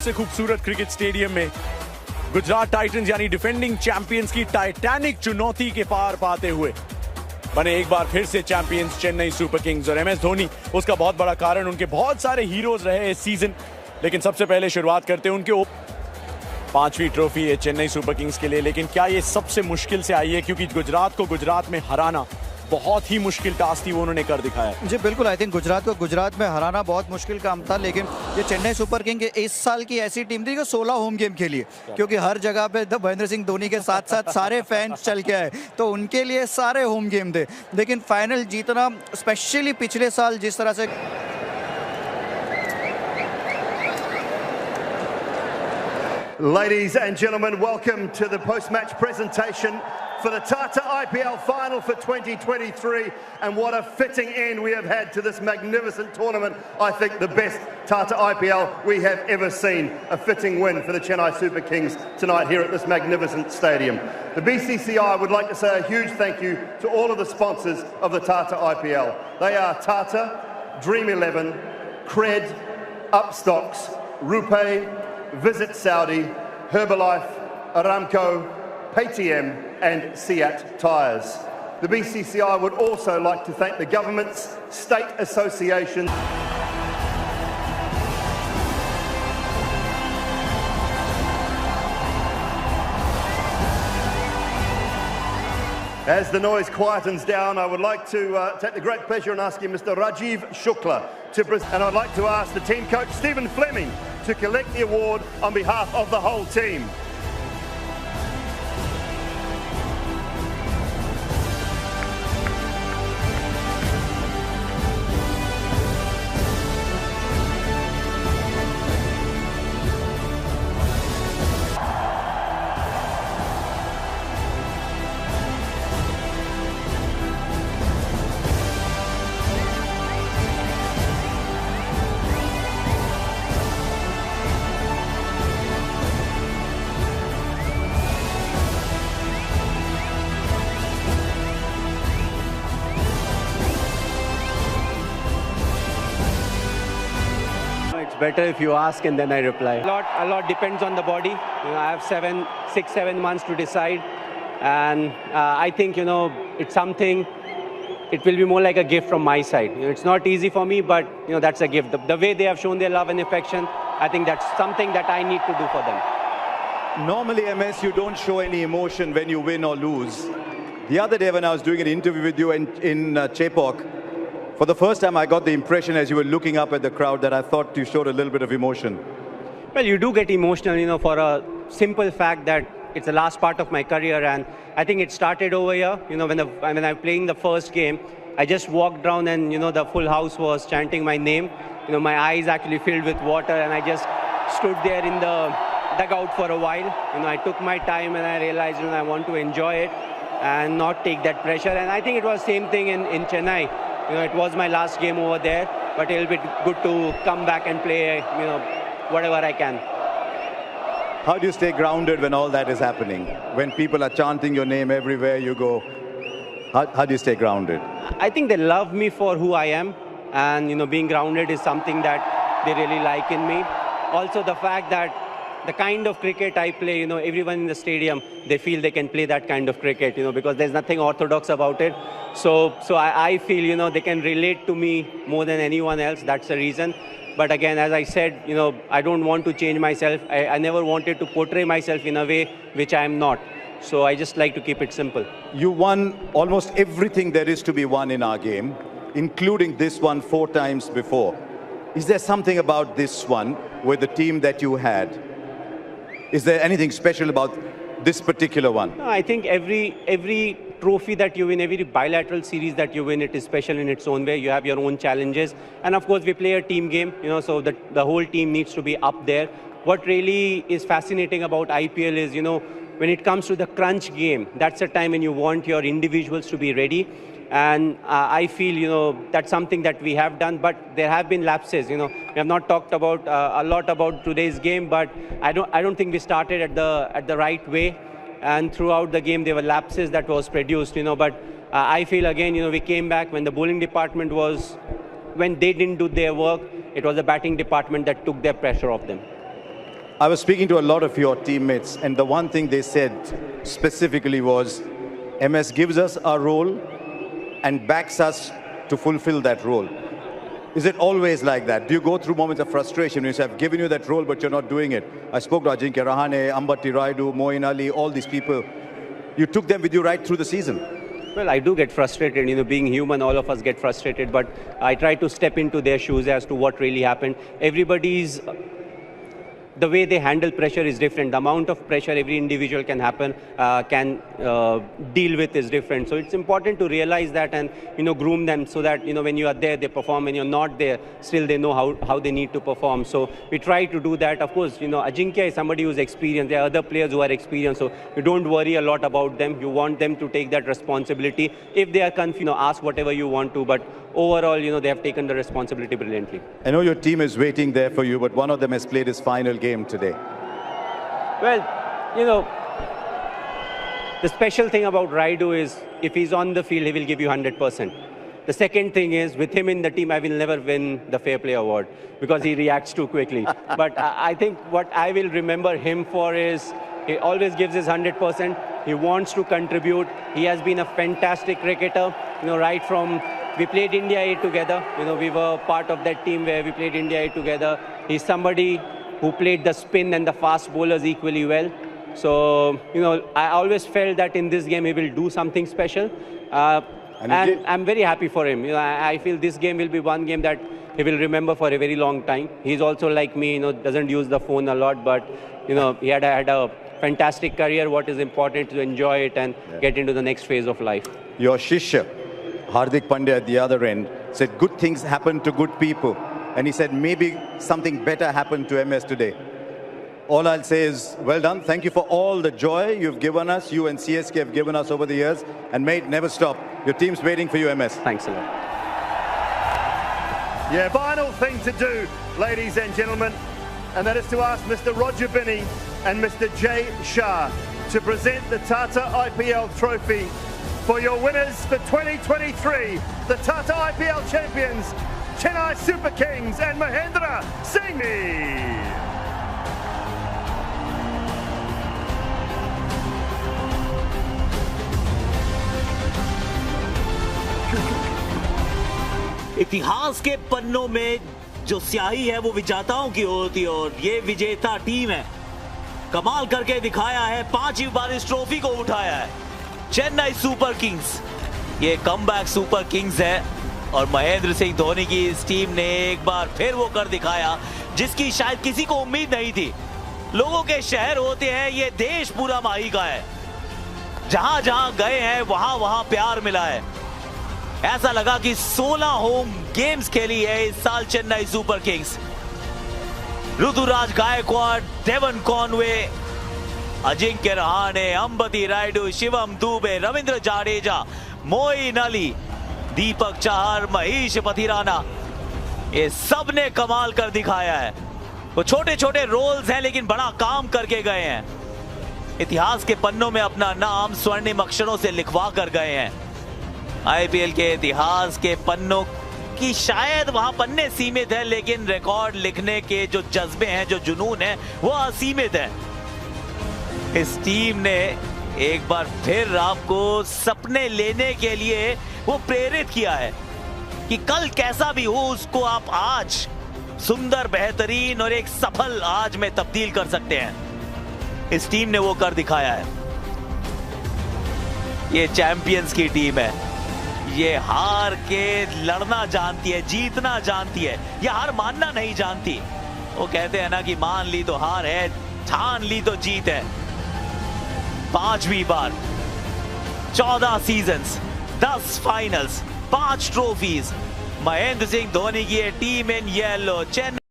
सबसे खूबसूरत cricket stadium में गुजरात टाइटंस यानी डिफेंडिंग चैंपियंस की टाइटैनिक चुनौती के पार पाते हुए बने एक बार फिर से चैंपियंस चेन्नई सुपर किंग्स। और MS धोनी उसका बहुत बड़ा कारण, उनके बहुत सारे हीरोज रहे इस सीजन। लेकिन सबसे पहले शुरुआत करते हैं उनके 5वीं ट्रॉफी है चेन्नई सुपर किंग्स के लिए। लेकिन क्या ये सबसे मुश्किल से आई है, क्योंकि गुजरात को गुजरात में हराना बहुत ही मुश्किल टास्क थी, वो उन्होंने कर दिखाया। जी बिल्कुल, आई थिंक गुजरात को गुजरात में हराना बहुत मुश्किल काम था। लेकिन ये चेन्नई सुपर किंग इस साल की ऐसी टीम थी जो 16 होम गेम खेली है, क्योंकि हर जगह पे महेंद्र सिंह धोनी के साथ साथ सारे फैंस चल के आए, तो उनके लिए सारे होम गेम थे। लेकिन फाइनल जीतना, स्पेशली पिछले साल जिस तरह से Ladies and gentlemen, welcome to the post-match presentation for the Tata IPL final for 2023. And what a fitting end we have had to this magnificent tournament. I think the best Tata IPL we have ever seen. A fitting win for the Chennai Super Kings tonight here at this magnificent stadium. The BCCI would like to say a huge thank you to all of the sponsors of the Tata IPL. They are Tata, Dream 11, Cred, Upstocks, Rupee, Visit Saudi, Herbalife, Aramco, Paytm and Seat Tyres. The BCCI would also like to thank the governments, state associations. As the noise quietens down, I would like to take the great pleasure in asking Mr. Rajiv Shukla to present, and I'd like to ask the team coach Stephen Fleming to collect the award on behalf of the whole team. It's better if you ask and then I reply. A lot depends on the body. I have 6-7 months to decide, and I think it's something. It will be more like a gift from my side. It's not easy for me, but that's a gift. The way they have shown their love and affection, I think that's something that I need to do for them. normally, MS, you don't show any emotion when you win or lose. The other day when I was doing an interview with you in Chepauk, for the first time I got the impression as you were looking up at the crowd that I thought you showed a little bit of emotion. Well, you do get emotional, for a simple fact that it's the last part of my career, and I think it started over here. When I was playing the first game, I just walked down and the full house was chanting my name. My eyes actually filled with water, and I just stood there in the dugout for a while. I took my time and I realized I want to enjoy it and not take that pressure. And I think it was same thing in Chennai. It was my last game over there, but it'll be good to come back and play, whatever I can. How do you stay grounded when all that is happening? When people are chanting your name everywhere you go, how do you stay grounded? I think they love me for who I am, and being grounded is something that they really like in me. Also the fact that the kind of cricket I play, everyone in the stadium, they feel they can play that kind of cricket, because there's nothing orthodox about it. So I feel, they can relate to me more than anyone else. That's the reason. But again, as I said, I don't want to change myself. I never wanted to portray myself in a way which I am not. So I just like to keep it simple. You won almost everything there is to be won in our game, including this one 4 times before. Is there something about this one with the team that you had? Is there anything special about this particular one? No, I think every trophy that you win, every bilateral series that you win, it is special in its own way. You have your own challenges. And of course, we play a team game, so the whole team needs to be up there. What really is fascinating about IPL is, when it comes to the crunch game, that's the time when you want your individuals to be ready. And I feel, that's something that we have done, but there have been lapses. We have not talked about a lot about today's game, but I don't think we started at the right way. And throughout the game, there were lapses that was produced. But I feel again, we came back when the bowling department when they didn't do their work. It was the batting department that took their pressure off them. I was speaking to a lot of your teammates, and the one thing they said specifically was, MS gives us our role and backs us to fulfill that role. Is it always like that? Do you go through moments of frustration when you say, I've given you that role, but you're not doing it? I spoke to Ajinkya Rahane, Ambati Rayudu, Moeen Ali, all these people. You took them with you right through the season. Well, I do get frustrated, being human, all of us get frustrated, but I try to step into their shoes as to what really happened. The way they handle pressure is different. The amount of pressure every individual can deal with is different. So it's important to realize that and, groom them so that, when you are there, they perform. When you're not there, still they know how they need to perform. So we try to do that. Of course, Ajinkya is somebody who's experienced. There are other players who are experienced. So you don't worry a lot about them. You want them to take that responsibility. If they are confused, ask whatever you want to. But overall, they have taken the responsibility brilliantly. I know your team is waiting there for you, but one of them has played his final game today. Well, the special thing about Rayudu is if he's on the field, he will give you 100%. The second thing is, with him in the team, I will never win the Fair Play Award because he reacts too quickly. But I think what I will remember him for is he always gives his 100%. He wants to contribute. He has been a fantastic cricketer, right from... We played India A together. We were part of that team where we played India A together. He's somebody who played the spin and the fast bowlers equally well. So, I always felt that in this game he will do something special. And I'm very happy for him. I feel this game will be one game that he will remember for a very long time. He's also like me, doesn't use the phone a lot, but, he had a fantastic career. What is important to enjoy it and get into the next phase of life. Your Shishya, Hardik Pandya at the other end, said good things happen to good people. And he said maybe something better happened to MS today. All I'll say is, well done. Thank you for all the joy you've given us, you and CSK have given us over the years. And mate, never stop. Your team's waiting for you, MS. Thanks a lot. Yeah, final thing to do, ladies and gentlemen, and that is to ask Mr. Roger Binney and Mr. Jay Shah to present the Tata IPL trophy for your winners for 2023, the Tata IPL champions, Chennai Super Kings and Mahendra Singh Dhoni. इतिहास के पन्नों में जो स्याही है वो विजेताओं की होती है और ये विजेता टीम है। कमाल करके दिखाया है, 5वीं बार इस ट्रॉफी को उठाया है चेन्नई सुपर किंग्स। ये कमबैक सुपर किंग्स है और महेंद्र सिंह धोनी की इस टीम ने एक बार फिर वो कर दिखाया जिसकी शायद किसी को उम्मीद नहीं थी। लोगों के शहर होते हैं, ये देश पूरा माही का है। जहां जहां गए हैं वहां वहां प्यार मिला है। ऐसा लगा कि 16 होम गेम्स खेली है इस साल Chennai Super Kings. Ruturaj Gaikwad, Devon Conway, Ajinkya Rahane, Ambati Rayudu, Shivam Dube, Ravindra Jadeja, Moeen Ali, Deepak Chahar, Maheesh Pathirana, ये सब ने कमाल कर दिखाया है। वो छोटे छोटे रोल्स हैं लेकिन बड़ा काम करके गए हैं। इतिहास के पन्नों में अपना नाम स्वर्णिम अक्षरों से लिखवा कर गए हैं। आईपीएल के इतिहास के पन्नों की शायद वहां पन्ने सीमित है, लेकिन रिकॉर्ड लिखने के जो जज्बे हैं, जो जुनून है, वो असीमित है। इस टीम ने एक बार फिर आपको सपने लेने के लिए वो प्रेरित किया है कि कल कैसा भी हो उसको आप आज सुंदर, बेहतरीन और एक सफल आज में तब्दील कर सकते हैं। इस टीम ने वो कर दिखाया है। ये चैंपियंस की टीम है। ये हार के लड़ना जानती है, जीतना जानती है। ये हार मानना नहीं जानती। वो कहते हैं ना कि मान ली तो हार है, ठान ली तो जीत है। 5वीं बार, 14 seasons, 10 finals, 5 trophies. Mahendra Singh Dhoni की टीम इन येलो चेन्नई